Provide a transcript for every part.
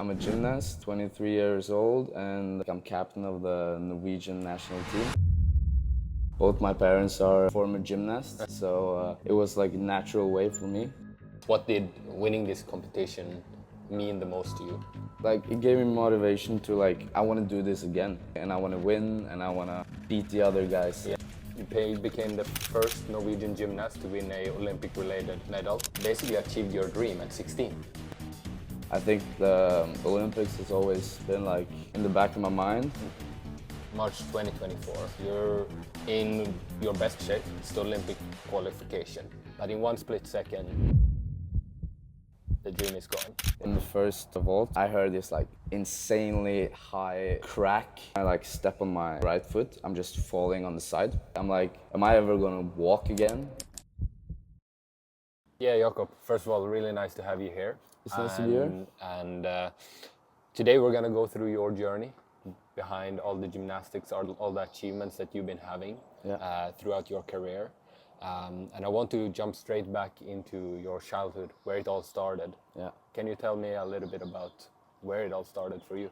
I'm a gymnast, 23 years old, and I'm captain of the Norwegian national team. Both my parents are former gymnasts, so it was like a natural way for me. What did winning this competition mean the most to you? Like, it gave me motivation to I want to do this again, and I want to win, and I want to beat the other guys. Yeah. You became the first Norwegian gymnast to win a Olympic-related medal. Basically achieved your dream at 16. I think the Olympics has always been in the back of my mind. March 2024, you're in your best shape. It's the Olympic qualification. But in one split second, the dream is gone. In the first vault, I heard this insanely high crack. I step on my right foot. I'm just falling on the side. I'm like, am I ever gonna walk again? Yeah, Jakob, first of all, really nice to have you here. It's nice to be here. And today we're gonna go through your journey behind all the gymnastics, all the achievements that you've been having throughout your career. And I want to jump straight back into your childhood, where it all started. Yeah. Can you tell me a little bit about where it all started for you?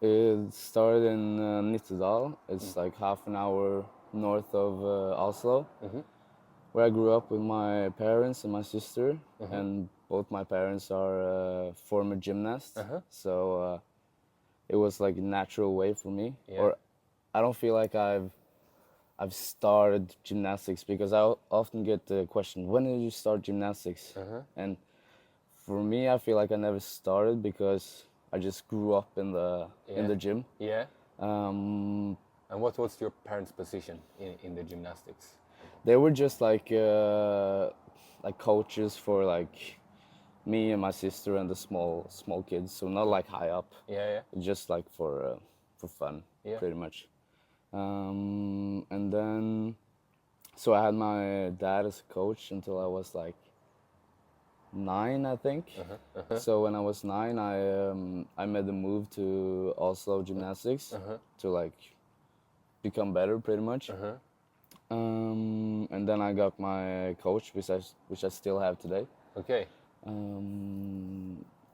It started in Nittedal. It's like half an hour north of Oslo, where I grew up with my parents and my sister. And both my parents are former gymnasts. So it was like a natural way for me. Yeah. Or I don't feel like I've started gymnastics, because I often get the question, when did you start gymnastics? And for me, I feel like I never started because I just grew up in the gym. Yeah. Um, And what was your parents' position in the gymnastics? they were just like coaches for me and my sister and the small kids, so not like high up. Yeah. Just for fun, Yeah. pretty much. And then, so I had my dad as a coach until I was 9, I think. So when I was 9, I made the move to Oslo Gymnastics to become better, pretty much. And then I got my coach, which I still have today. Okay.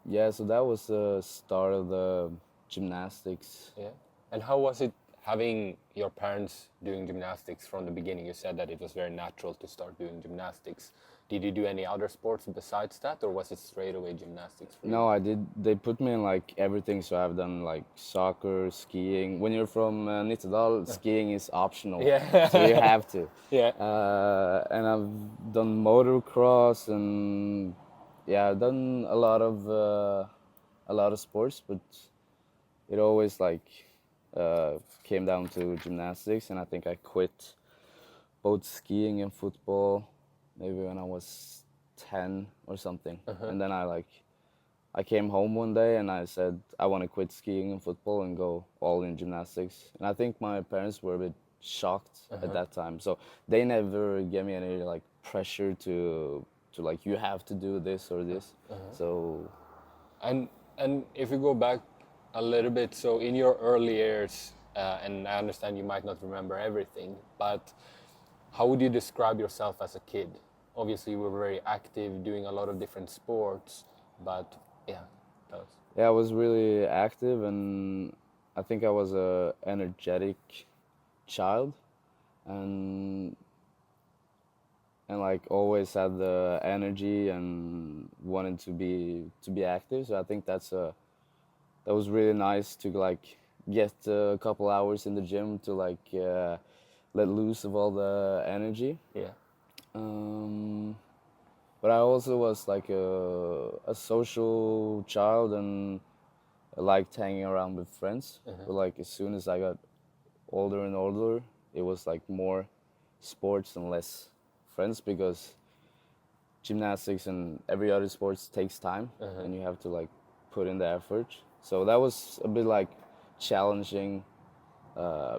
Yeah, so that was the start of the gymnastics. Yeah. And how was it having your parents doing gymnastics from the beginning? You said that it was very natural to start doing gymnastics. Did you do any other sports besides that, or was it straight away gymnastics for you? No, I did. They put me in everything, so I've done soccer, skiing. When you're from Nittedal, skiing is optional, Yeah. so you have to. Yeah. And I've done motocross, and yeah, I've done a lot of sports, but it always came down to gymnastics, and I think I quit both skiing and football maybe when I was 10 or something. And then I came home one day and I said I want to quit skiing and football and go all in gymnastics. And I think my parents were a bit shocked at that time, so they never gave me any pressure to you have to do this or this. So And if you go back a little bit, so in your early years, and I understand you might not remember everything, but how would you describe yourself as a kid? Obviously, you were very active, doing a lot of different sports, but yeah, tell us. yeah, I was really active, and I think I was a energetic child, and always had the energy and wanted to be active. So I think that was really nice to get a couple hours in the gym to let loose of all the energy. Yeah. But I also was a social child, and I liked hanging around with friends. But as soon as I got older and older, it was more sports and less friends, because gymnastics and every other sports takes time, and you have to put in the effort. So that was a bit challenging.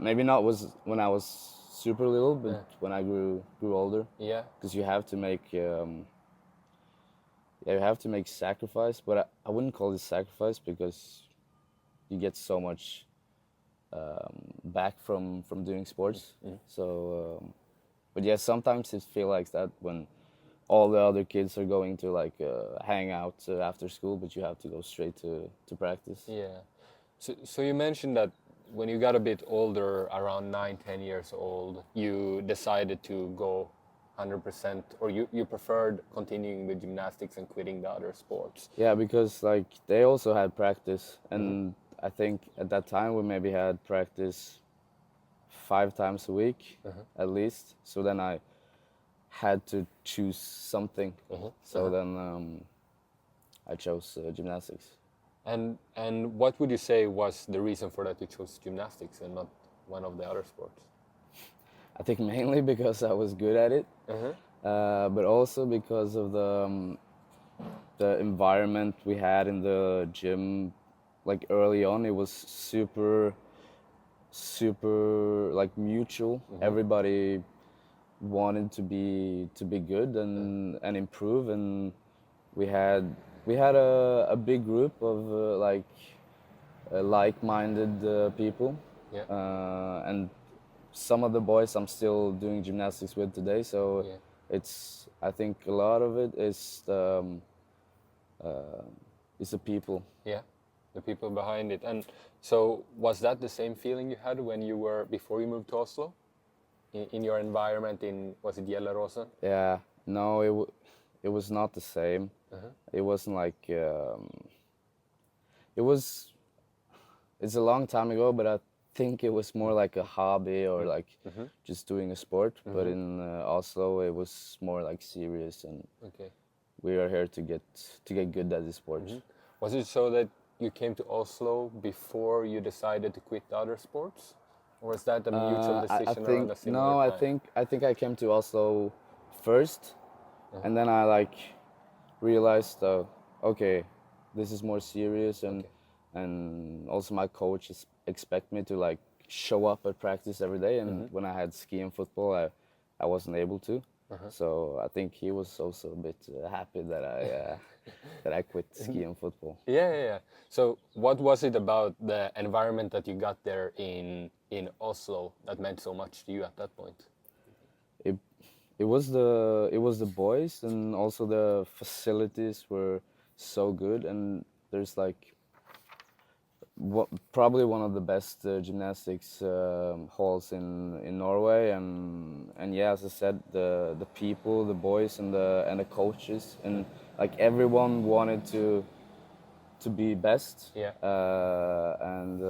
Maybe not was when I was super little, but when I grew older. Yeah. Because you have to make sacrifice, but I wouldn't call it sacrifice, because you get so much back from doing sports. So, but yeah, sometimes it feels like that when all the other kids are going to like hang out after school, but you have to go straight to practice. Yeah. So you mentioned that when you got a bit older, around 9, 10 years old, you decided to go 100%, or you preferred continuing with gymnastics and quitting the other sports. Yeah, because like they also had practice, and I think at that time we maybe had practice 5 times a week at least. So then I had to choose something. So then I chose gymnastics. And what would you say was the reason for that you chose gymnastics and not one of the other sports? I think mainly because I was good at it, but also because of the environment we had in the gym. Like early on, it was super like mutual. Everybody wanted to be good and improve, and we had a big group of like-minded people, Yeah. and some of the boys I'm still doing gymnastics with today. So Yeah. it's, I think a lot of it is the people. Yeah, the people behind it. And so was that the same feeling you had when you were before you moved to Oslo? In your environment in, was it Gjelleråsen? Yeah, no, it was not the same. It wasn't like it was. It's a long time ago, but I think it was more like a hobby or like just doing a sport. But in Oslo, it was more like serious, and Okay. we are here to get good at this sport. Was it so that you came to Oslo before you decided to quit the other sports? Or was that a mutual I decision around think a similar no. time? I think I came to Oslo first, and then I like realized, okay, this is more serious, Okay. and also my coaches expect me to like show up at practice every day. And when I had ski and football, I wasn't able to. So I think he was also a bit happy that I quit ski and football. Yeah, yeah, yeah. So what was it about the environment that you got there in Oslo that meant so much to you at that point? It it was the boys, and also the facilities were so good, and there's like probably one of the best gymnastics halls in Norway, and yeah, as I said, the people, the boys, and the coaches, and like everyone wanted to be best. Yeah. And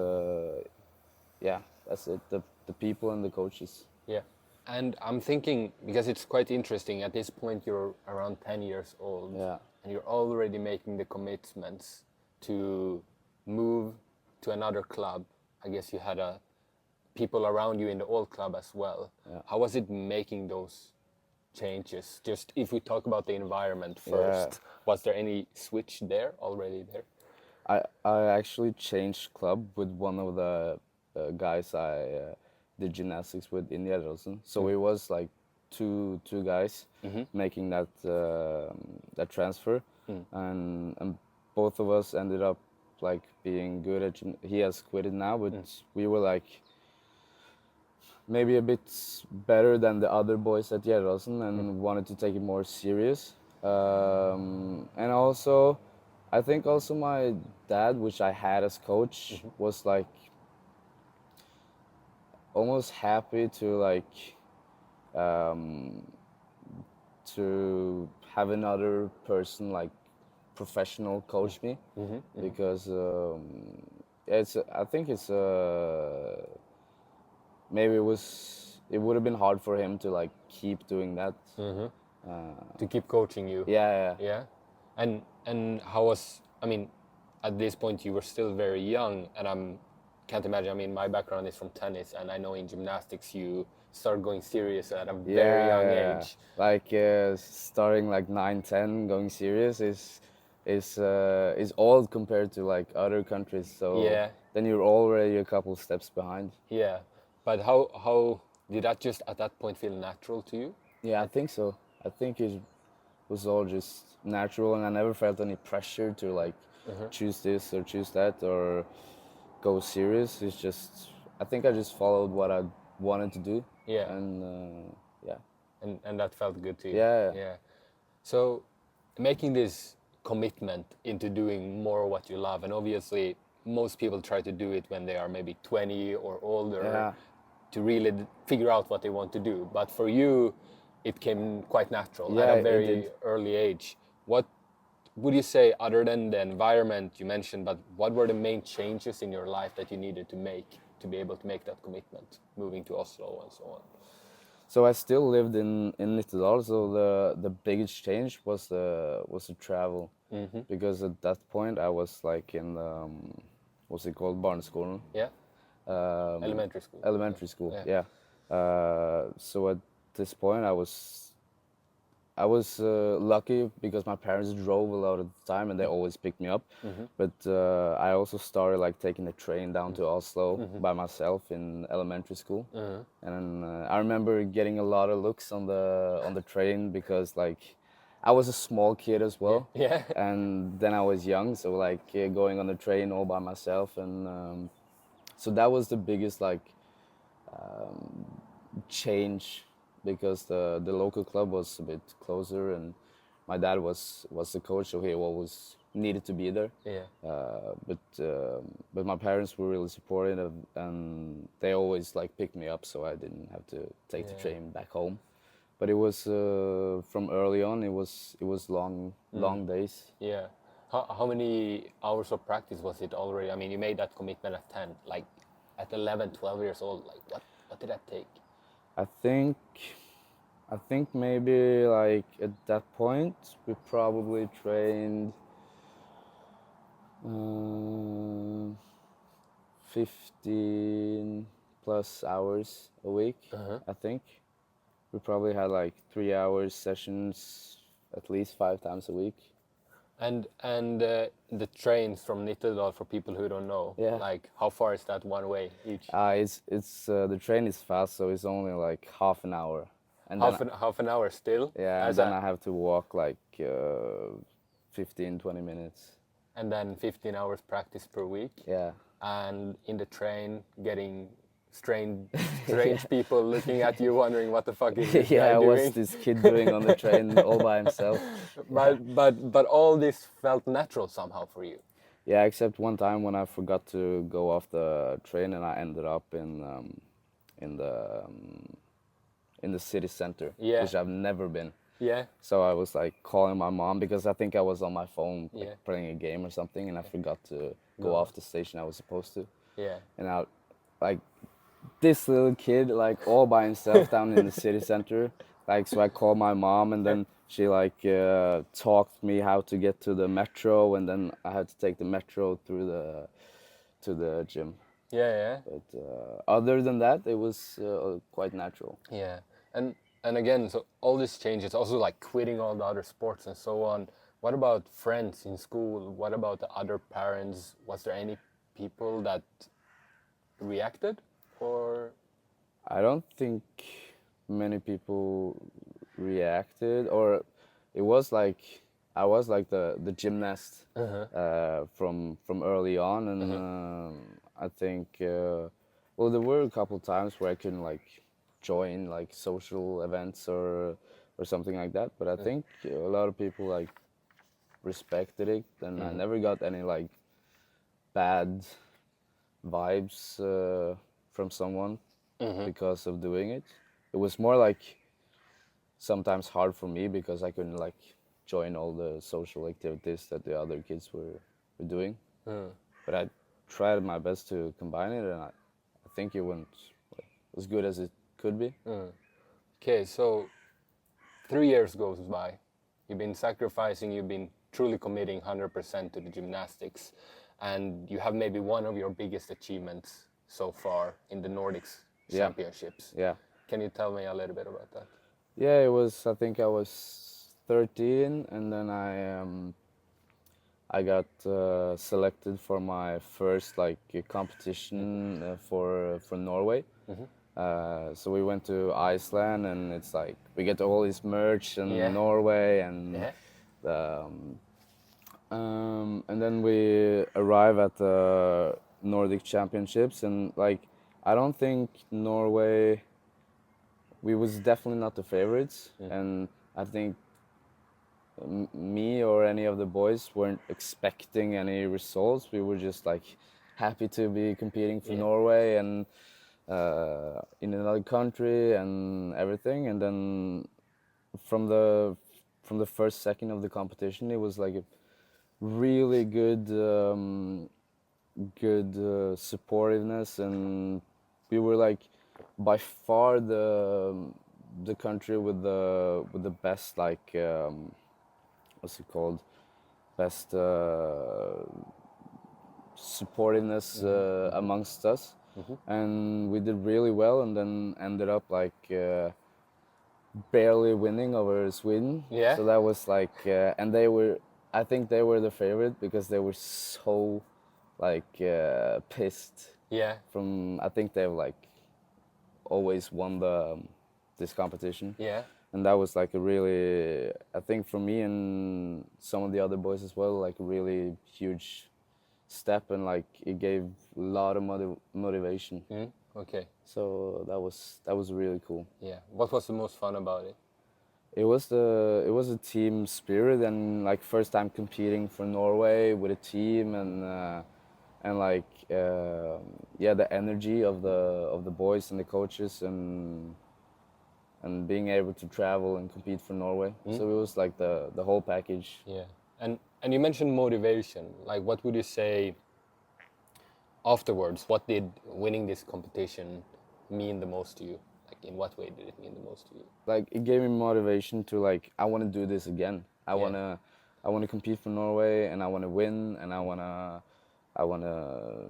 yeah, that's it. The people and the coaches. Yeah. And I'm thinking, because it's quite interesting, at this point you're around 10 years old, Yeah. and you're already making the commitments to move to another club. I guess you had people around you in the old club as well. Yeah. How was it making those changes? Just if we talk about the environment Yeah. first, was there any switch there already there? I actually changed club with one of the guys I did gymnastics with in Gjelleråsen. So it was like two guys making that transfer, and both of us ended up like being good at he has quit it now, but we were like maybe a bit better than the other boys at Gjelleråsen, and wanted to take it more serious. And also, I think also my dad, which I had as coach, was like almost happy to like to have another person like professional coach me, because it's I think it's maybe it would have been hard for him to like keep doing that. To keep coaching you? Yeah. Yeah. And how was, I mean, at this point you were still very young, and can't imagine, I mean, my background is from tennis, and I know in gymnastics you start going serious at a very young age. Like starting like 9, 10, going serious is old compared to like other countries. So Yeah. then you're already a couple steps behind. Yeah. But how did that just at that point feel natural to you? Yeah, I think so. I think it was all just natural, and I never felt any pressure to like choose this or choose that or go serious. It's just, I think I just followed what I wanted to do. Yeah. And yeah. And that felt good to you. Yeah. Yeah. So, making this commitment into doing more what you love, and obviously most people try to do it when they are maybe 20 or older Yeah, to really figure out what they want to do. But for you, it came quite natural at yeah, a it very did. early age. What would you say, other than the environment you mentioned, but what were the main changes in your life that you needed to make to be able to make that commitment, moving to Oslo and so on? So I still lived in Nittedal. So the biggest change was the travel, because at that point I was like in what's it called, barneskolen, Yeah, um, elementary school. elementary school. Yeah. Yeah. So at this point I was lucky because my parents drove a lot of the time and they always picked me up. But I also started like taking the train down to Oslo by myself in elementary school. And I remember getting a lot of looks on the train because like I was a small kid as well. Yeah. And then I was young, so like going on the train all by myself, and so that was the biggest like change, because the local club was a bit closer, and my dad was the coach, so he always needed to be there. Yeah. But my parents were really supportive, and they always like picked me up, so I didn't have to take the Yeah. train back home. But it was from early on. It was long days. Yeah. How many hours of practice was it already? I mean, you made that commitment at 10, like at 11, 12 years old. Like, what did that take? I think I think maybe like at that point we probably trained uh, 15 plus hours a week. I think we probably had like 3 hours sessions at least 5 times a week. And the trains from Nittedal, for people who don't know, Yeah. like how far is that one way each? It's the train is fast, so it's only like half an hour, and then Half an hour still, yeah, and as then a I have to walk like 15, 20 minutes. and then 15 hours practice per week. Yeah. And in the train, getting strange people looking at you, wondering what the fuck is this guy Yeah, what's doing? this kid doing on the train all by himself? But all this felt natural somehow for you. Yeah, except one time when I forgot to go off the train and I ended up in the um, in the city center, Yeah. which I've never been. Yeah. So I was like calling my mom because I think I was on my phone like, Yeah. playing a game or something, and I forgot to Go. go off the station I was supposed to. Yeah. And I like this little kid like all by himself down in the city center. Like, so I called my mom, and then she like taught me how to get to the metro, and then I had to take the metro through the to the gym. Yeah. Yeah. But other than that, it was quite natural. Yeah. And again, so all these changes, also like quitting all the other sports and so on. What about friends in school? What about the other parents? Was there any people that reacted, or I don't think many people reacted, or it was like I was like the gymnast from early on, and I think well, there were a couple times where I couldn't like join like social events or something like that, but I think a lot of people like respected it, and I never got any like bad vibes from someone because of doing it. It was more like sometimes hard for me because I couldn't like join all the social activities that the other kids were doing. But I tried my best to combine it, and I think it went like, as good as it could be. okay? So 3 years goes by. You've been sacrificing. You've been truly committing 100% to the gymnastics, and you have maybe one of your biggest achievements so far in the Nordics Yeah. Championships. Yeah. Can you tell me a little bit about that? Yeah, it was. I think I was 13, and then I got selected for my first like competition for Norway. So we went to Iceland, and it's like we get all this merch in Yeah. Norway, and Yeah. and then we arrive at the Nordic Championships, and like I don't think Norway. We was definitely not the favorites, and I think me or any of the boys weren't expecting any results. We were just like happy to be competing for Yeah. Norway and in another country and everything. And then from the first second of the competition, it was like a really good supportiveness, and we were like by far the country with the best like what's it called, best supportiveness amongst us, and we did really well, and then ended up like barely winning over Sweden. Yeah. So that was like and they were, I think they were the favorite because they were so like pissed Yeah. from, I think they've like always won this competition. Yeah. And that was like a really, I think for me and some of the other boys as well, like a really huge step, and like it gave a lot of motivation. Mm. Okay. So that was really cool. Yeah. What was the most fun about it? It was a team spirit, and like first time competing for Norway with a team, and like yeah, the energy of the boys and the coaches, and being able to travel and compete for Norway. So it was like the whole package. Yeah. And you mentioned motivation. Like, what would you say afterwards? What did winning this competition mean the most to you? Like, in what way did it mean the most to you? Like it gave me motivation to like, I want to do this again. I want to compete for Norway, and I want to win, and I want to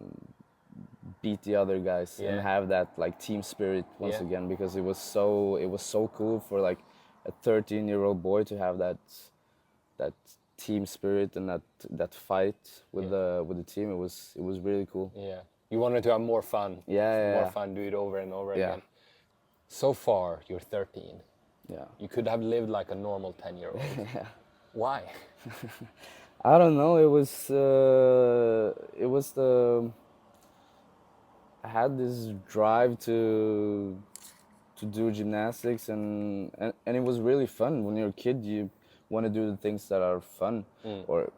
beat the other guys and Yeah. have that like team spirit once Yeah. again, because it was so cool for like a 13-year-old boy to have that team spirit and that fight with the team. It was really cool. Yeah. You wanted to have more fun. Yeah, More yeah. fun, do it over and over Yeah. again. So far, you're 13. Yeah. You could have lived like a normal 10-year-old. Yeah. Why? I don't know. It was I had this drive to do gymnastics, and it was really fun. When you're a kid, you want to do the things that are fun, or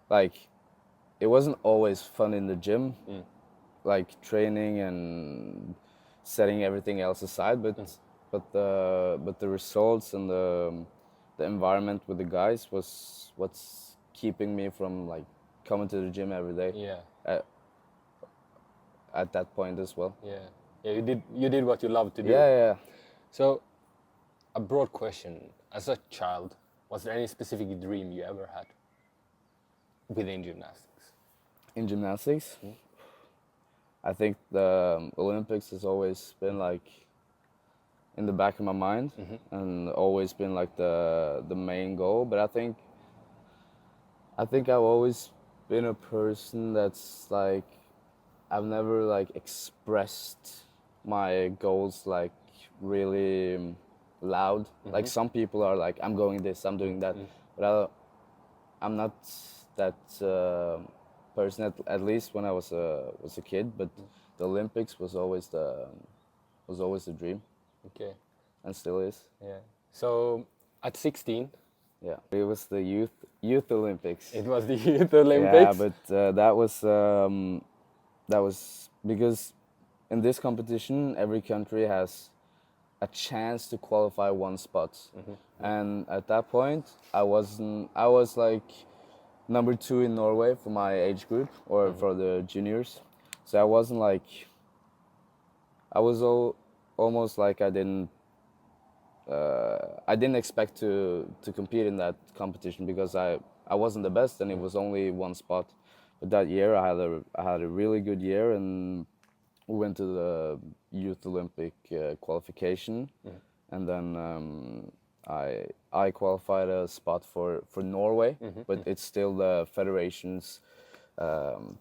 like it wasn't always fun in the gym, like training and setting everything else aside, but the results and the environment with the guys was what's keeping me from like coming to the gym every day Yeah. at that point as well. Yeah. Yeah, you did what you loved to do. Yeah, yeah. So, a broad question. As a child, was there any specific dream you ever had within gymnastics? In gymnastics, I think the Olympics has always been like in the back of my mind, and always been like the main goal. But I think I've always been a person that's like, I've never like expressed my goals like really loud. Like some people are like, I'm going this, I'm doing that, but I'm not that person. At least when I was a kid. But the Olympics was always the dream, Okay. and still is. Yeah. So, at 16, Yeah, it was the youth Olympics. it was the Youth Olympics. Yeah, but that was because in this competition every country has a chance to qualify one spot, and at that point I was like number 2 in Norway for my age group, or for the juniors, so I wasn't like, I was almost like I didn't expect to compete in that competition, because I wasn't the best, and it was only one spot. But that year I had a really good year, and we went to the Youth Olympic qualification, and then I qualified a spot for Norway, but it's still the federation's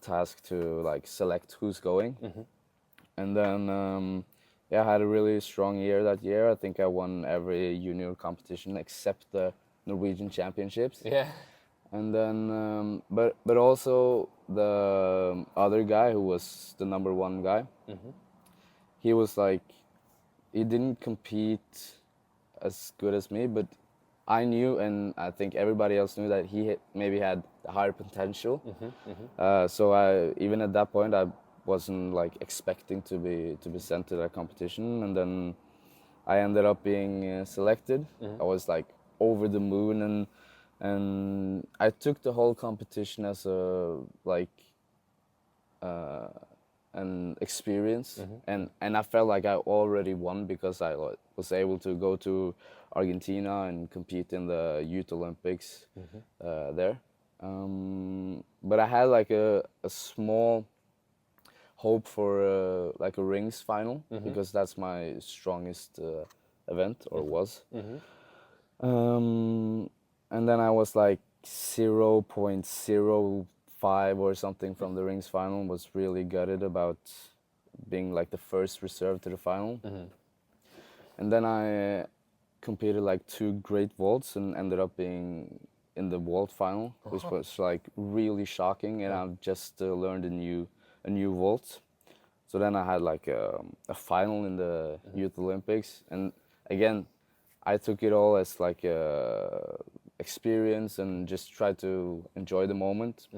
task to like select who's going, and then. Yeah, I had a really strong year that year. I think I won every junior competition except the Norwegian championships. Yeah. And then, but also the other guy who was the number 1 guy, he didn't compete as good as me, but I knew, and I think everybody else knew that he maybe had a higher potential. So I, even at that point, I wasn't like expecting to be sent to that competition, and then I ended up being selected. I was like over the moon, and I took the whole competition as a like an experience, and I felt like I already won because I was able to go to Argentina and compete in the Youth Olympics there. But I had like a small hope for like a rings final because that's my strongest event, or was. And then I was like 0.05 or something from the rings final. Was really gutted about being like the first reserve to the final. And then I competed like 2 great vaults and ended up being in the vault final, which was like really shocking. And I've just learned a new vault. So then I had like a final in the Youth Olympics, and again, I took it all as like a experience and just tried to enjoy the moment.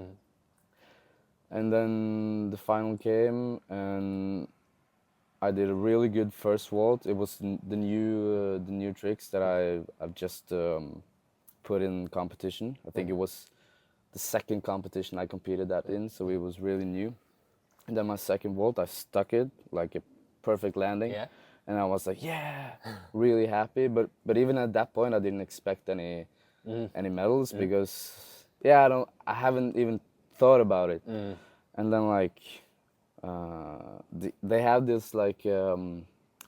And then the final came, and I did a really good first vault. It was the new tricks that I've just put in competition. I think it was the second competition I competed that in, so it was really new. And then my second vault, I stuck it like a perfect landing. Yeah. And I was like, yeah, really happy. But even at that point, I didn't expect any medals because, yeah, I haven't even thought about it. And then like, they have this like on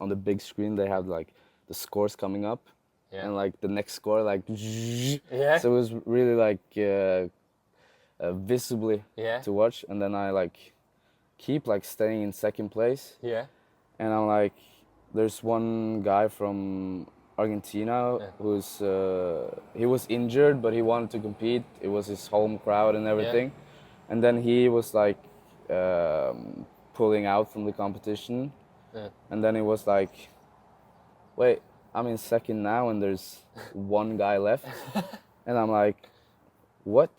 the big screen, they have like the scores coming up, and like the next score like, so it was really like visibly to watch. And then I like keep like staying in second place. Yeah. And I'm like, there's one guy from Argentina who's he was injured, but he wanted to compete. It was his home crowd and everything. And then he was like pulling out from the competition. And then it was like, wait, I'm in second now, and there's one guy left. And I'm like, what?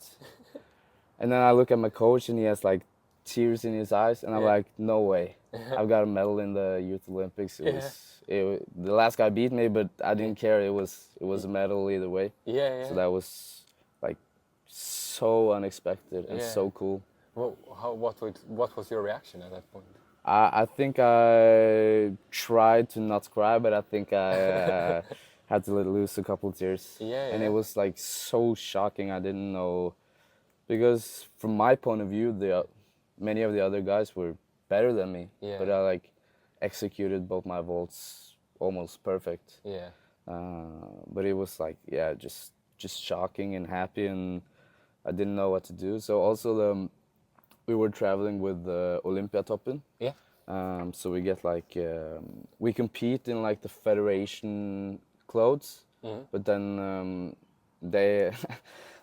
And then I look at my coach, and he has like tears in his eyes, and I'm like, no way. I've got a medal in the Youth Olympics. The last guy beat me, but I didn't care. It was a medal either way. So that was like so unexpected and so cool. Well, what was your reaction at that point? I think I tried to not cry, but I think I had to let loose a couple tears. And it was like so shocking. I didn't know, because from my point of view, many of the other guys were better than me. But I like executed both my vaults almost perfect. But it was like, yeah, just shocking and happy, and I didn't know what to do. So also we were traveling with Olympiatoppen. So we get like we compete in like the federation clothes, but then they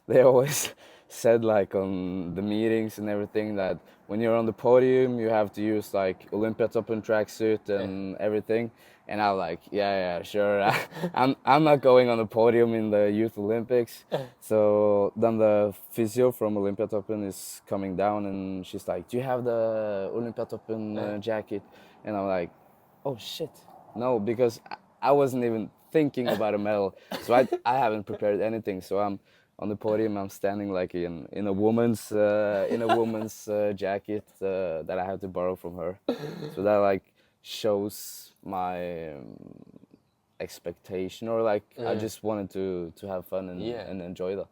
they always said like on the meetings and everything that when you're on the podium you have to use like Olympiatoppen tracksuit and everything. And I'm like, yeah, sure. I'm not going on the podium in the Youth Olympics. So then the physio from Olympiatoppen is coming down, and she's like, do you have the Olympiatoppen jacket? And I'm like, oh shit, no, because I wasn't even thinking about a medal. So I haven't prepared anything. So I'm on the podium. I'm standing like in a woman's jacket that I had to borrow from her. So that like shows my expectation, or like I just wanted to have fun and enjoy the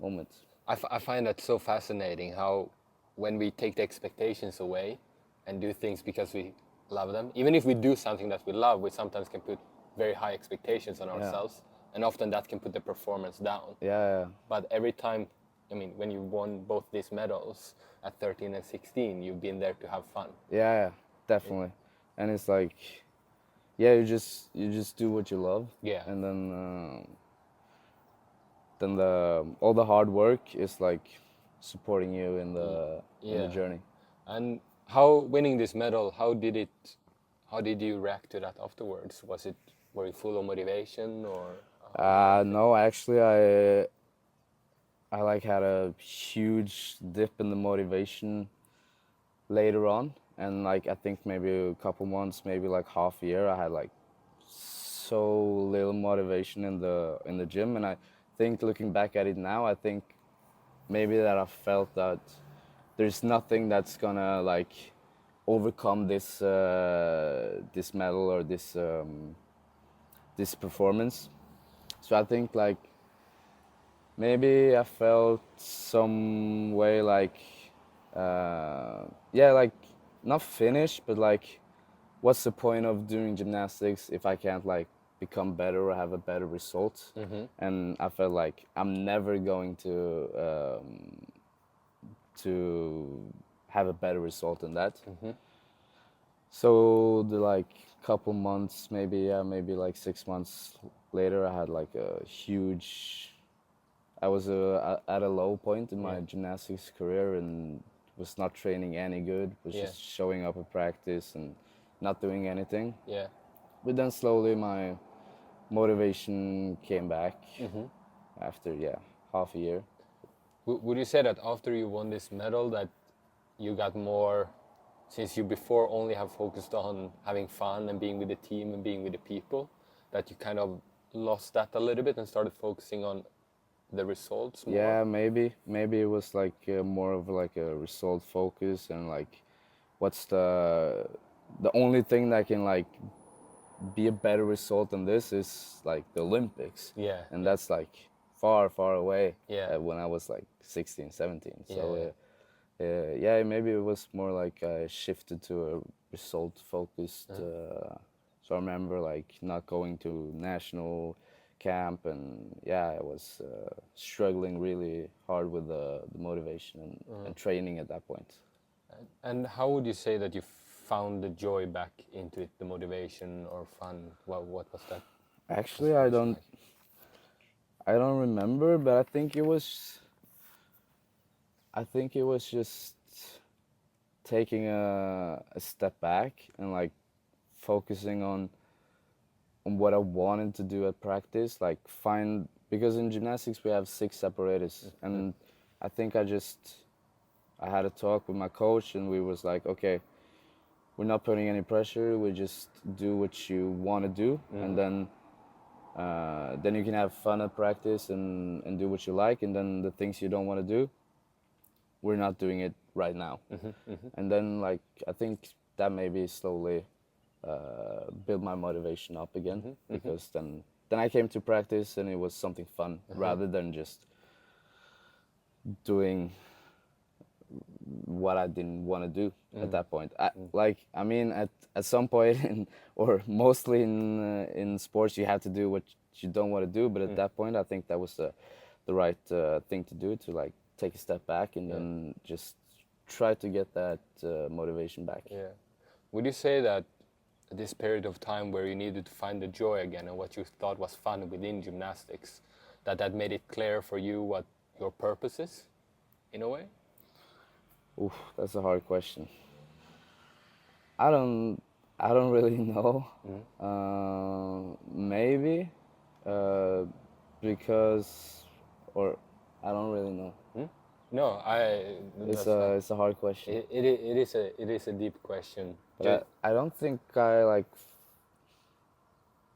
moment. I find that so fascinating how when we take the expectations away and do things because we love them, even if we do something that we love, we sometimes can put very high expectations on ourselves, and often that can put the performance down. But every time, I mean, when you won both these medals at 13 and 16, you've been there to have fun. Yeah, definitely. And it's like, yeah, you just do what you love. And then all the hard work is like supporting you in the journey. And how winning this medal, how did you react to that afterwards? Were you full of motivation, or No, actually, I like had a huge dip in the motivation later on, and like I think maybe a couple months, maybe like half a year, I had like so little motivation in the gym, and I think looking back at it now, I think maybe that I felt that there's nothing that's gonna like overcome this medal or this performance. So I think like maybe I felt some way like yeah, like not finished, but like what's the point of doing gymnastics if I can't like become better or have a better result? And I felt like I'm never going to have a better result than that. So the like couple months, maybe yeah, maybe like 6 months later, I had like a huge. I was at a low point in my Yeah. gymnastics career and was not training any good. Was Yeah. just showing up at practice and not doing anything. Yeah. But then slowly my motivation came back after yeah half a year. Would you say that after you won this medal that you got more, since you before only have focused on having fun and being with the team and being with the people, that you kind of lost that a little bit and started focusing on the results more? Yeah, maybe it was like more of like a result focus and like what's the only thing that can like be a better result than this is like the Olympics. Yeah. And Yeah. that's like far away Yeah. when I was like 16, 17. Yeah. So Yeah. yeah, maybe it was more like I shifted to a result focused. So I remember like not going to national camp, and yeah, I was struggling really hard with the motivation and training at that point. And how would you say that you found the joy back into it, the motivation or fun? What was that Actually, situation like? I don't remember, but I think it was just taking a step back and like focusing on what I wanted to do at practice, like find, because in gymnastics we have 6 separators, and I think I had a talk with my coach, and we was like, okay, we're not putting any pressure, we just do what you want to do, and then you can have fun at practice and do what you like, and then the things you don't want to do, we're not doing it right now. And then like I think that maybe slowly build my motivation up again, because then I came to practice and it was something fun rather than just doing what I didn't want to do at that point. I mean, at some point, or mostly in sports, you have to do what you don't want to do. But at that point, I think that was the right thing to do, to like take a step back and then just try to get that motivation back. Yeah. Would you say that this period of time where you needed to find the joy again and what you thought was fun within gymnastics, that made it clear for you what your purpose is, in a way? Oof, that's a hard question. I don't I don't really know. Maybe uh, because, or I don't really know. No, It's that's fine. it's a hard question. It is a deep question. But I don't think I like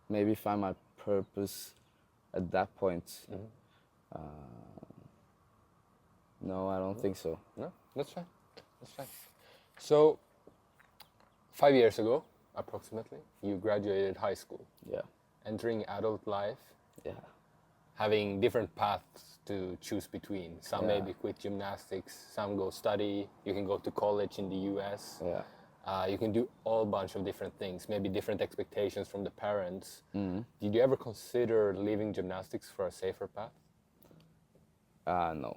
maybe find my purpose at that point. No, I don't think so. No, that's fine. That's fine. So, 5 years ago, approximately, you graduated high school, Yeah, entering adult life, yeah, having different paths to choose between. Some Yeah. maybe quit gymnastics, some go study. You can go to college in the US. yeah. You can do all bunch of different things, maybe different expectations from the parents. Did you ever consider leaving gymnastics for a safer path? No.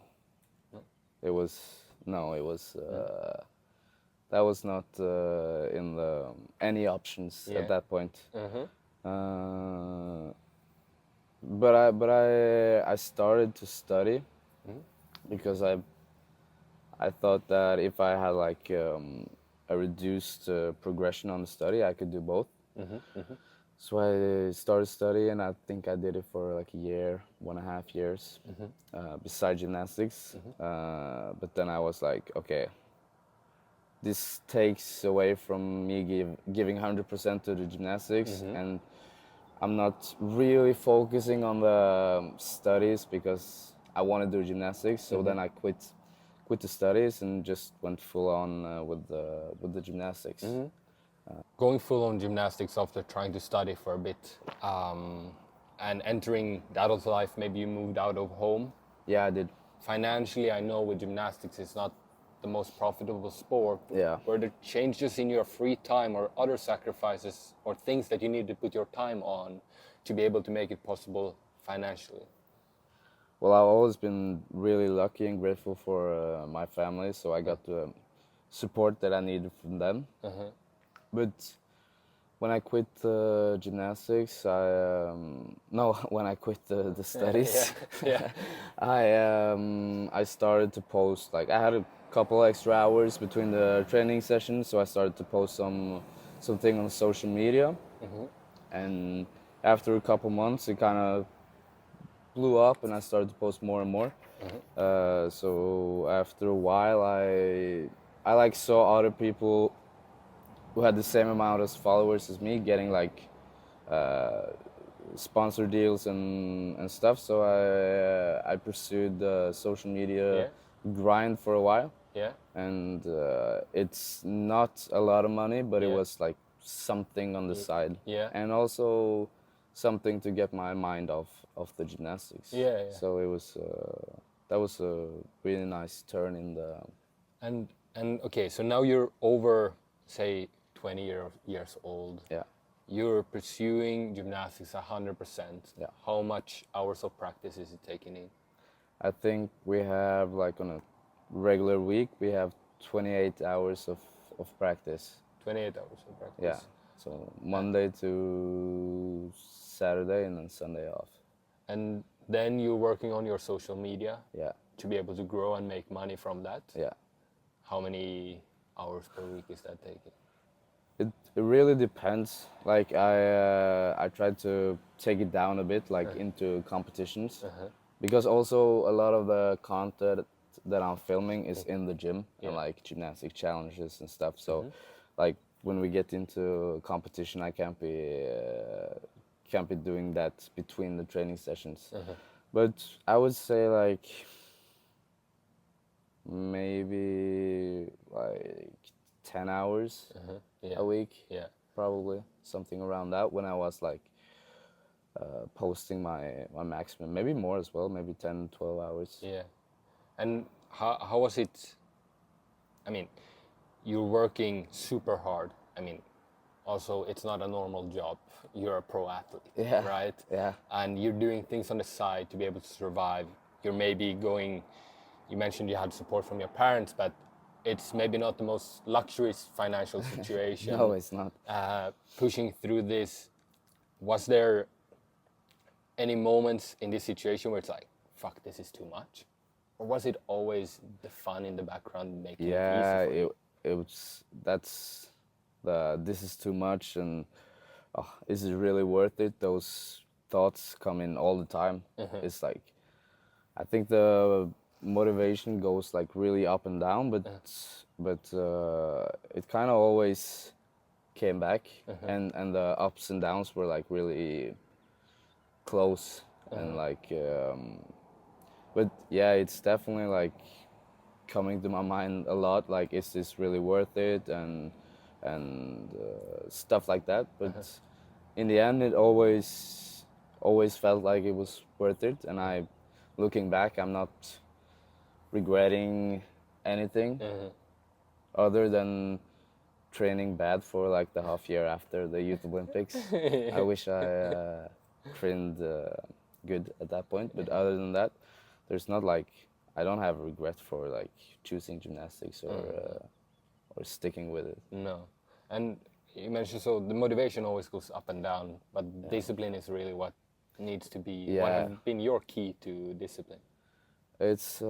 It was no. It was that was not in the any options Yeah. at that point. Uh-huh. But I started to study because I thought that if I had like a reduced progression on the study, I could do both. So I started studying. I think I did it for like a year, 1.5 years, besides gymnastics. But then I was like, okay, this takes away from me giving 100% to the gymnastics, and I'm not really focusing on the studies because I want to do gymnastics. So then I quit the studies and just went full on with the gymnastics. Going full on gymnastics after trying to study for a bit, and entering the adult life, maybe you moved out of home. Yeah, I did. Financially, I know with gymnastics it's not the most profitable sport. Yeah. Were there changes in your free time or other sacrifices or things that you need to put your time on to be able to make it possible financially? Well, I've always been really lucky and grateful for my family, so I got the support that I needed from them. But when I quit gymnastics, no, when I quit the studies, Yeah. I started to post. Like I had a couple extra hours between the training sessions, so I started to post something on social media, and after a couple months, it kind of blew up, and I started to post more and more. So after a while, I like saw other people who had the same amount of followers as me getting like sponsor deals and stuff. So I pursued the social media Yeah. grind for a while, Yeah. and it's not a lot of money, but it Yeah. was like something on the side, Yeah. and also something to get my mind off the gymnastics. Yeah, yeah. So it was that was a really nice turn in the And okay, so now you're over, say, 20 years old. yeah. You're pursuing gymnastics 100%. Yeah. How much hours of practice is it taking in? I think we have like on a regular week we have 28 hours of practice. 28 hours of practice. Yeah. So Monday to Saturday and then Sunday off. And then you're working on your social media Yeah. to be able to grow and make money from that. Yeah. How many hours per week is that taking? It really depends. Like I tried to take it down a bit, like into competitions, because also a lot of the content that I'm filming is in the gym and like gymnastic challenges and stuff. So, like when we get into competition, I can't be doing that between the training sessions. But I would say like maybe like 10 hours Yeah. a week, Yeah. probably something around that when I was like posting my maximum, maybe more as well, maybe 10 12 hours. Yeah. And how was it? I mean, you're working super hard. I mean, also it's not a normal job. You're a pro athlete, Yeah. right? Yeah. And you're doing things on the side to be able to survive. You're maybe going. You mentioned you had support from your parents, but it's maybe not the most luxurious financial situation. No, it's not. Pushing through this, was there any moments in this situation where it's like, fuck, this is too much? Or was it always the fun in the background making Yeah, it easy for you? it was that's the this is too much, and oh, is it really worth it? Those thoughts come in all the time. It's like I think the motivation goes like really up and down, but it kind of always came back, and the ups and downs were like really close, and like but yeah, it's definitely like coming to my mind a lot, like is this really worth it, and stuff like that. But in the end it always felt like it was worth it, and I looking back I'm not regretting anything other than training bad for like the half year after the Youth Olympics. I wish I trained good at that point, but other than that, there's not like I don't have regret for like choosing gymnastics or sticking with it. No. And you mentioned so the motivation always goes up and down, but discipline is really what needs to be, what Yeah. has been your key to discipline? It's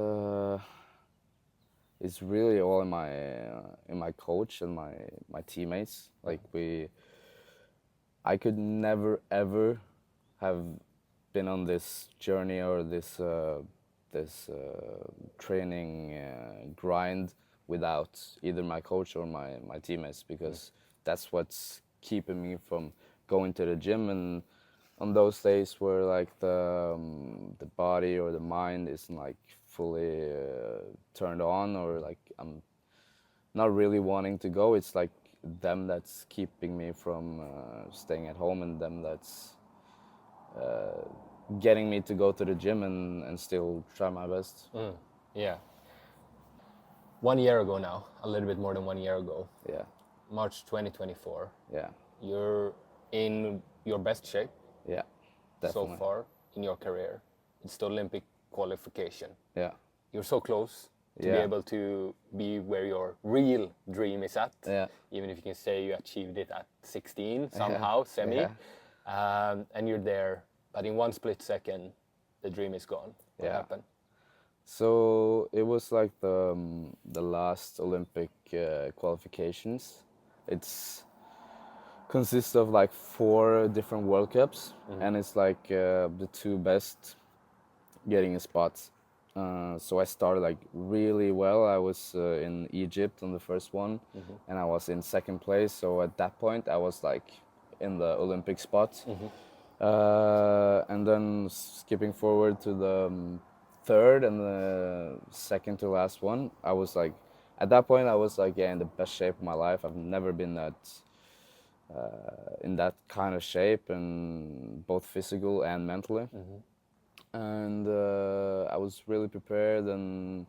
really all in my coach and my teammates. Like I could never ever have been on this journey or this training grind without either my coach or my teammates, because that's what's keeping me from going to the gym. And on those days where like the body or the mind isn't like fully turned on, or like I'm not really wanting to go, it's like them that's keeping me from staying at home, and them that's getting me to go to the gym and still try my best. Yeah. 1 year ago now, a little bit more than 1 year ago, Yeah, March 2024, yeah, you're in your best shape yeah, so definitely. far in your career. It's the Olympic qualification. Yeah, You're so close to be yeah, able to be where your real dream is at, yeah, even if you can say you achieved it at 16 yeah, somehow, semi, yeah, and you're there, but in one split second, the dream is gone. What yeah. happened? So it was like the last Olympic qualifications. It's consists of like 4 different World Cups, and it's like the 2 best getting a spot. So I started like really well. I was in Egypt on the first one, and I was in second place. So at that point, I was like in the Olympic spot. And then skipping forward to the third and the second to last one, I was like, at that point, I was like, yeah, in the best shape of my life. I've never been that in that kind of shape, and both physical and mentally. And I was really prepared, and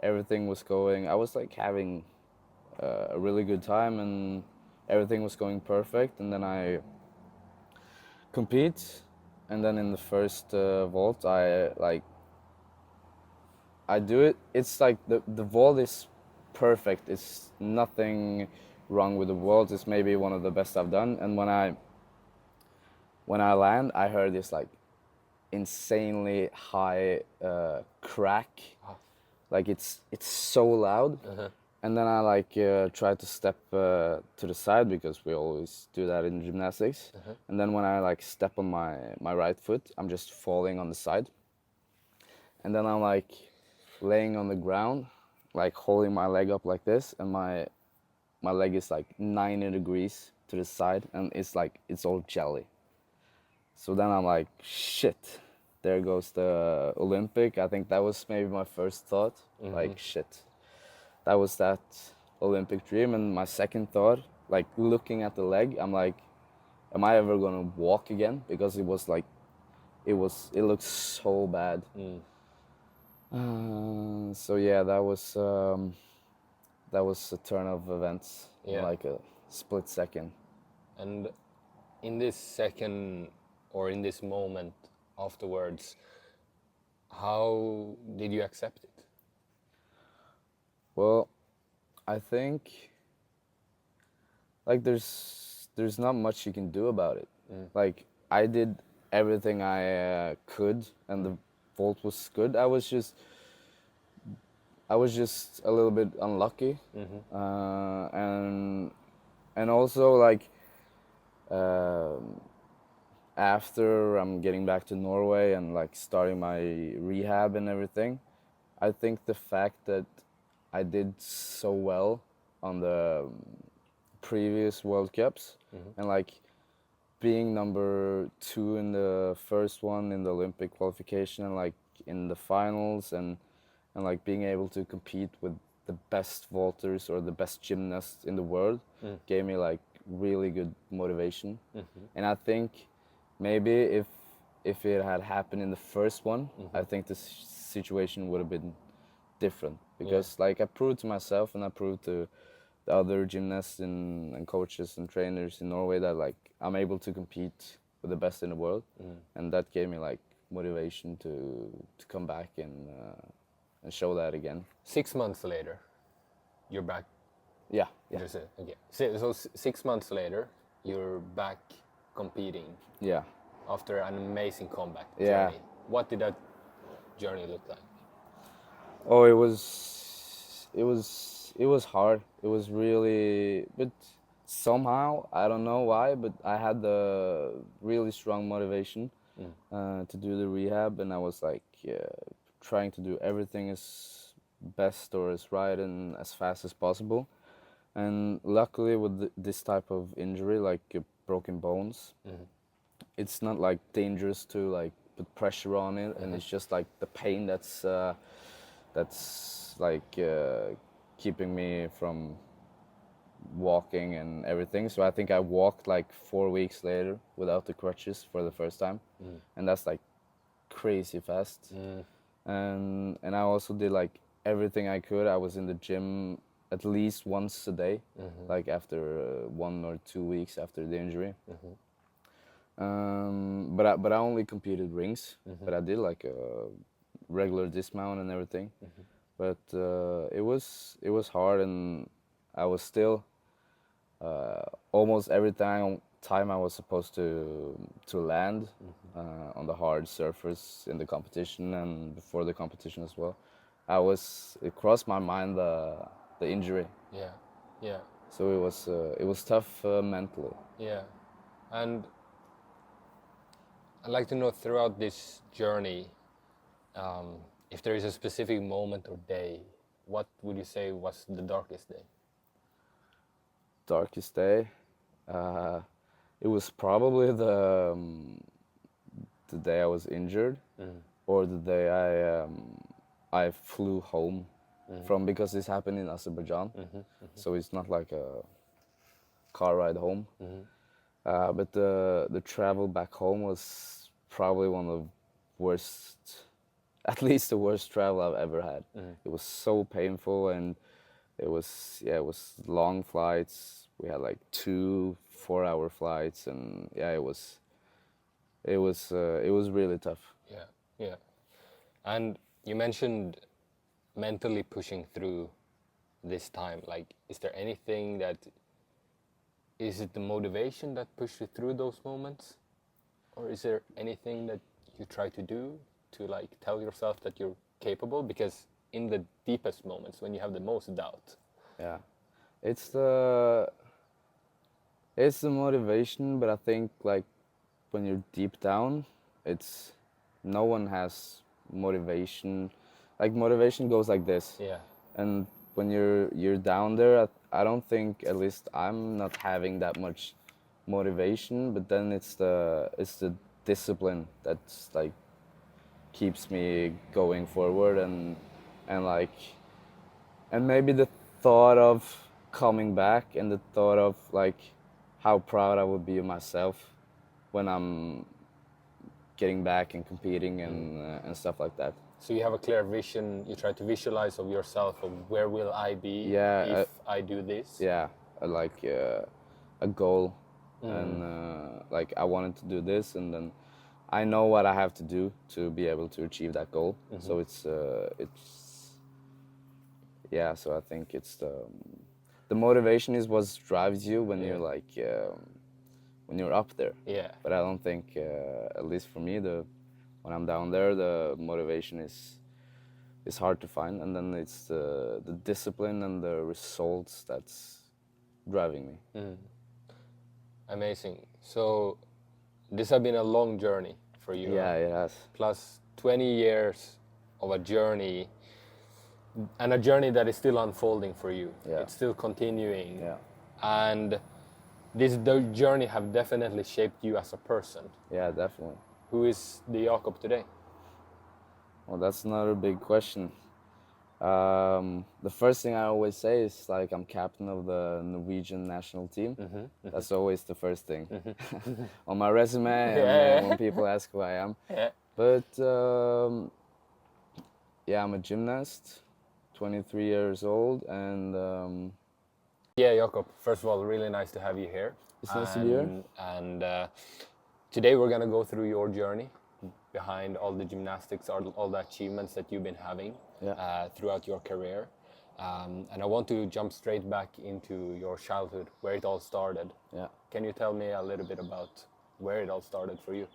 everything was going. I was like having a really good time, and everything was going perfect. And then I compete, and then in the first vault, I do it. It's like the vault is perfect. It's nothing wrong with the vault. It's maybe one of the best I've done. And when I land, I heard this like insanely high crack, like it's so loud. And then I like try to step to the side, because we always do that in gymnastics. And then when I like step on my right foot, I'm just falling on the side, and then I'm like laying on the ground, like holding my leg up like this, and my leg is like 90 degrees to the side, and it's like it's all jelly. So then I'm like, shit, there goes the Olympic. I think that was maybe my first thought, like, shit, that was that Olympic dream. And my second thought, like looking at the leg, I'm like, am I ever gonna walk again? Because it was like, it looked so bad. So yeah, that was a turn of events in Yeah. like a split second. And in this second, or in this moment afterwards, how did you accept it? Well, I think like there's not much you can do about it. Like I did everything I could, and the vault was good. I was just a little bit unlucky, and also like um after I'm getting back to Norway and like starting my rehab and everything, I think the fact that I did so well on the previous World Cups, and like being number 2 in the first one in the Olympic qualification, and like in the finals, and like being able to compete with the best vaulters or the best gymnasts in the world, gave me like really good motivation. And I think maybe if it had happened in the first one, I think the situation would have been different, because like I proved to myself, and I proved to the other gymnasts and coaches and trainers in Norway that like I'm able to compete with the best in the world, and that gave me like motivation to come back and show that again. 6 months later, you're back. Yeah, yeah, There's a, okay. So 6 months later, you're back competing yeah, after an amazing comeback yeah. journey. What did that journey look like? Oh, it was hard. It was really, but somehow, I don't know why, but I had the really strong motivation to do the rehab, and I was like trying to do everything as best or as right and as fast as possible. And luckily, with this type of injury, like broken bones, it's not like dangerous to like put pressure on it, and it's just like the pain that's like keeping me from walking and everything. So I think I walked like 4 weeks later without the crutches for the first time, and that's like crazy fast. And I also did like everything I could. I was in the gym at least once a day, like after 1 or 2 weeks after the injury. But I only competed rings, but I did like a regular dismount and everything. But it was hard, and I was still almost every time I was supposed to land on the hard surface in the competition and before the competition as well. It crossed my mind the injury. Yeah, yeah, So it was tough mentally. yeah. And I'd like to know throughout this journey, if there is a specific moment or day, what would you say was the darkest day? Darkest day. It was probably the day I was injured, or the day I flew home from, because this happened in Azerbaijan, so it's not like a car ride home. But the travel back home was probably one of the worst, at least the worst travel I've ever had. It was so painful, and it was long flights. We had like 2 4-hour flights, and it was really tough. Yeah, yeah. And you mentioned mentally pushing through this time. Like, is there anything that, is it the motivation that pushed you through those moments? Or is there anything that you try to do to like tell yourself that you're capable? Because in the deepest moments, when you have the most doubt. Yeah, it's the it's the motivation, but I think like when you're deep down, it's no one has motivation. Like motivation goes like this, Yeah. and when you're down there, I don't think, at least I'm not having that much motivation. But then it's the discipline that's like keeps me going forward, and like, and maybe the thought of coming back, and the thought of like how proud I would be of myself when I'm getting back and competing and stuff like that. So you have a clear vision, you try to visualize of yourself of where will I be Yeah, if I do this? yeah, like a goal, and like I wanted to do this, and then I know what I have to do to be able to achieve that goal. So it's yeah. So I think it's the motivation is what drives you when you're like when you're up there. Yeah. But I don't think, at least for me, when I'm down there, the motivation is hard to find, and then it's the discipline and the results that's driving me. Amazing. So this has been a long journey for you. Yeah, it has. Plus 20 years of a journey, and a journey that is still unfolding for you. Yeah. It's still continuing. Yeah. And the journey have definitely shaped you as a person. Yeah, definitely. Who is the Jakob today? Well, that's another big question. The first thing I always say is like I'm captain of the Norwegian national team. That's always the first thing on my resume, and when people ask who I am. Yeah. But yeah, I'm a gymnast, 23 years old, and Yeah, Jakob, first of all, really nice to have you here. It's nice to be here. And today we're going to go through your journey behind all the gymnastics, all the achievements that you've been having throughout your career. And I want to jump straight back into your childhood, where it all started. Yeah. Can you tell me a little bit about where it all started for you?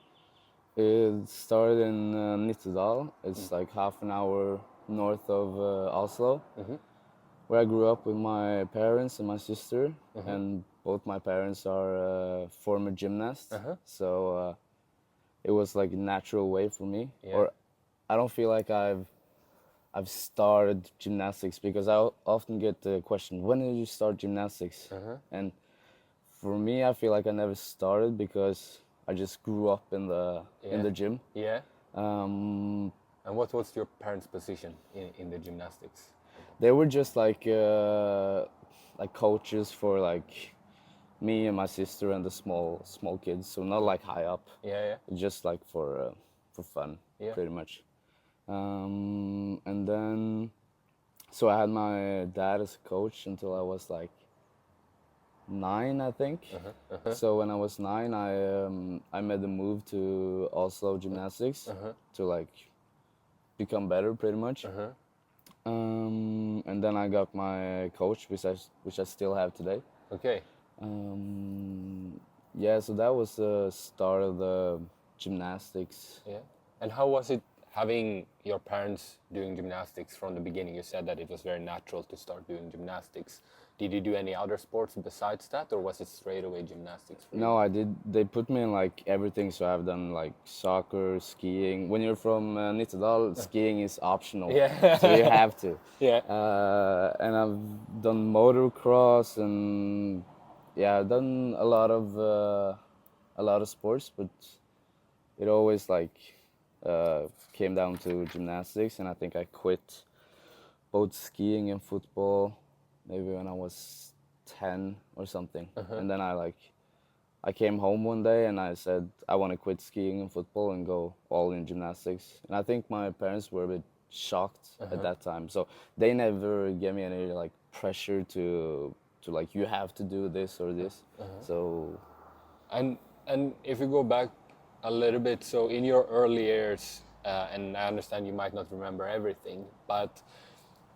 It started in Nittedal. It's like half an hour north of Oslo. where I grew up with my parents and my sister, and both my parents are former gymnasts. So it was like a natural way for me. Yeah. Or I don't feel like I've started gymnastics, because I often get the question, when did you start gymnastics? And for me, I feel like I never started because I just grew up in the gym. Yeah. Um, And what was your parents' position in the gymnastics? they were just like coaches for like me and my sister and the small kids, so not like high up, Yeah. just like for fun, Yeah. pretty much. And then so I had my dad as a coach until I was like 9, I think. So when I was 9, I made the move to Oslo Gymnastics to like become better, pretty much. And then I got my coach, which I still have today. Okay. Yeah, so that was the start of the gymnastics. Yeah. And how was it having your parents doing gymnastics from the beginning? You said that it was very natural to start doing gymnastics. Did you do any other sports besides that, or was it straight away gymnastics for you? No, I did. They put me in like everything, so I've done like soccer, skiing. When you're from Nittedal, skiing is optional, Yeah. so you have to. Yeah. And I've done motocross, and yeah, I've done a lot of sports, but it always like came down to gymnastics, and I think I quit both skiing and football maybe when I was 10 or something. And then I came home one day and I said I want to quit skiing and football and go all in gymnastics. And I think my parents were a bit shocked at that time. So they never gave me any like pressure to like you have to do this or this. So And if you go back a little bit, so in your early years, and I understand you might not remember everything, but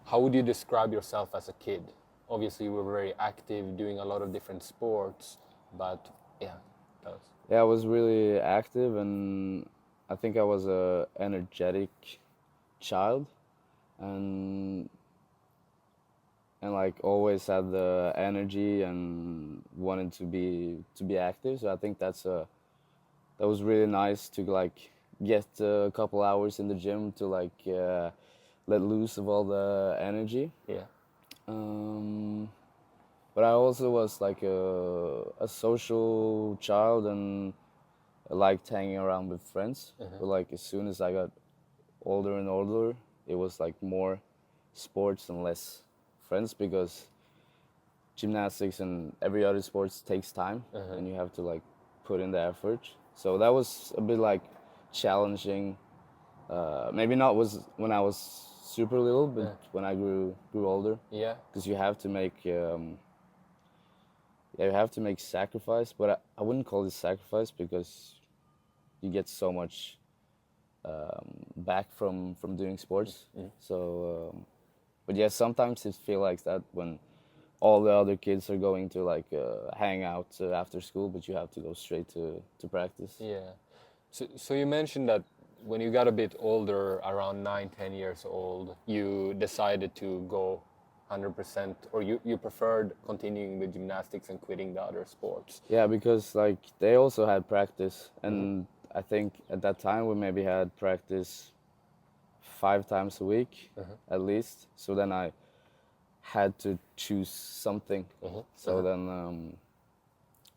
how would you describe yourself as a kid? Obviously, you were very active, doing a lot of different sports, but yeah, tell us. yeah, I was really active, and I think I was a energetic child, and like always had the energy and wanted to be active. So I think that was really nice to like get a couple hours in the gym to like let loose of all the energy. Yeah. Um, but I also was like a social child, and I liked hanging around with friends. But like as soon as I got older and older, it was like more sports and less friends, because gymnastics and every other sports takes time, and you have to like put in the effort. So that was a bit like challenging. Maybe not was when I was super little, but when I grew older, Yeah. because you have to make yeah, you have to make sacrifice. But I wouldn't call it sacrifice, because you get so much back from doing sports. So, but yeah, sometimes it feels like that when all the other kids are going to like hang out after school, but you have to go straight to practice. Yeah. So you mentioned that when you got a bit older, around 9, 10 years old, you decided to go 100%, or you preferred continuing with gymnastics and quitting the other sports. Yeah, because like they also had practice, and I think at that time we maybe had practice 5 times a week at least. So then I had to choose something. So then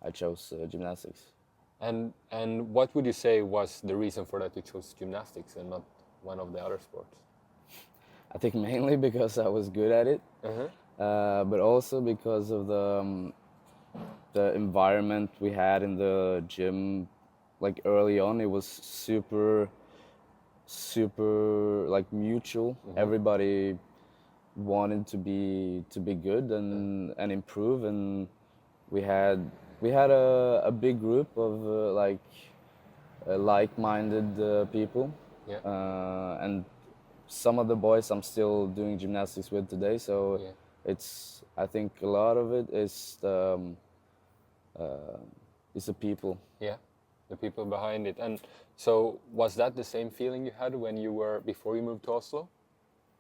I chose gymnastics. And what would you say was the reason for that you chose gymnastics and not one of the other sports? I think mainly because I was good at it, but also because of the environment we had in the gym. Like early on, it was super like mutual. Everybody wanted to be good and improve, and we had a big group of like-minded people, Yeah. and some of the boys I'm still doing gymnastics with today. So Yeah. it's, I think a lot of it is the people. Yeah, the people behind it. And so was that the same feeling you had when you were before you moved to Oslo?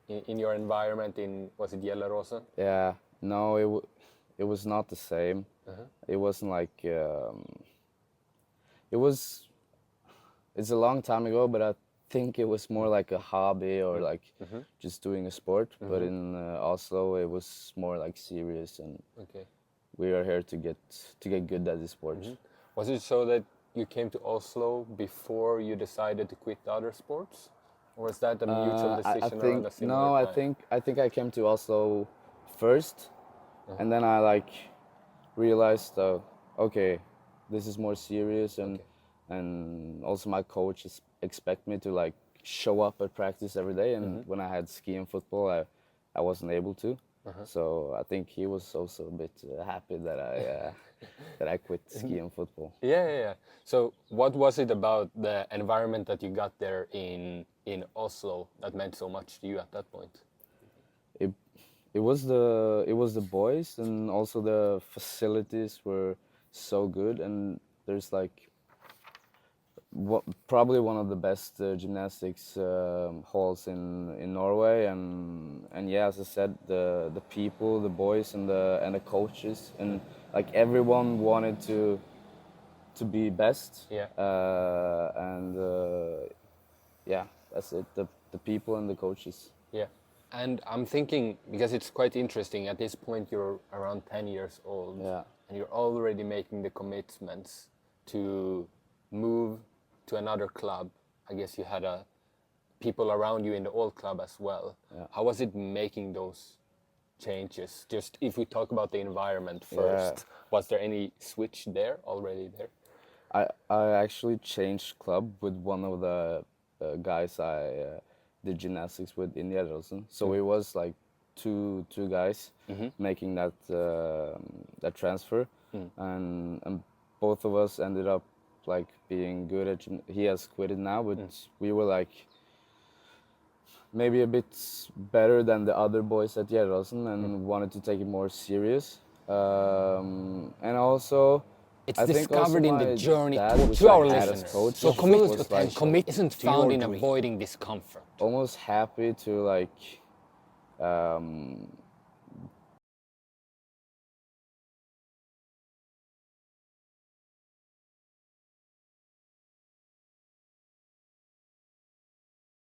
in your environment in, was it Gjelleråsen? Yeah, no, it was not the same. It wasn't like it was. It's a long time ago, but I think it was more like a hobby or like just doing a sport. But in Oslo, it was more like serious, and Okay. we are here to get good at this sport. Was it so that you came to Oslo before you decided to quit the other sports? Or was that a mutual I decision think around a similar no, time? I think I came to Oslo first, and then I like realized, okay, this is more serious, and Okay. and also my coach expect me to like show up at practice every day, and when I had ski and football, I wasn't able to. So I think he was also a bit happy that I quit ski and football. Yeah, yeah, yeah. So what was it about the environment that you got there in Oslo that meant so much to you at that point? it it was the boys, and also the facilities were so good, and there's like probably one of the best gymnastics halls in Norway, and yeah, as I said, the people, the boys, and the coaches, and like everyone wanted to be best. Yeah. And yeah, that's it. The people and the coaches. Yeah. And I'm thinking, because it's quite interesting, at this point you're around 10 years old, Yeah. and you're already making the commitments to move to another club. I guess you had people around you in the old club as well. Yeah. How was it making those changes? Just if we talk about the environment first, was there any switch there already there? I actually changed club with one of the guys I did gymnastics with in Gjelleråsen. So it was like two guys making that transfer, and both of us ended up like being good at he has quit it now, but we were like maybe a bit better than the other boys at Gjelleråsen, and wanted to take it more serious. And also, It's I think also discovered in the my journey dad, to, which to I our had as listeners. coach, So commitment was potential like isn't to found your in dream. avoiding discomfort. almost happy to like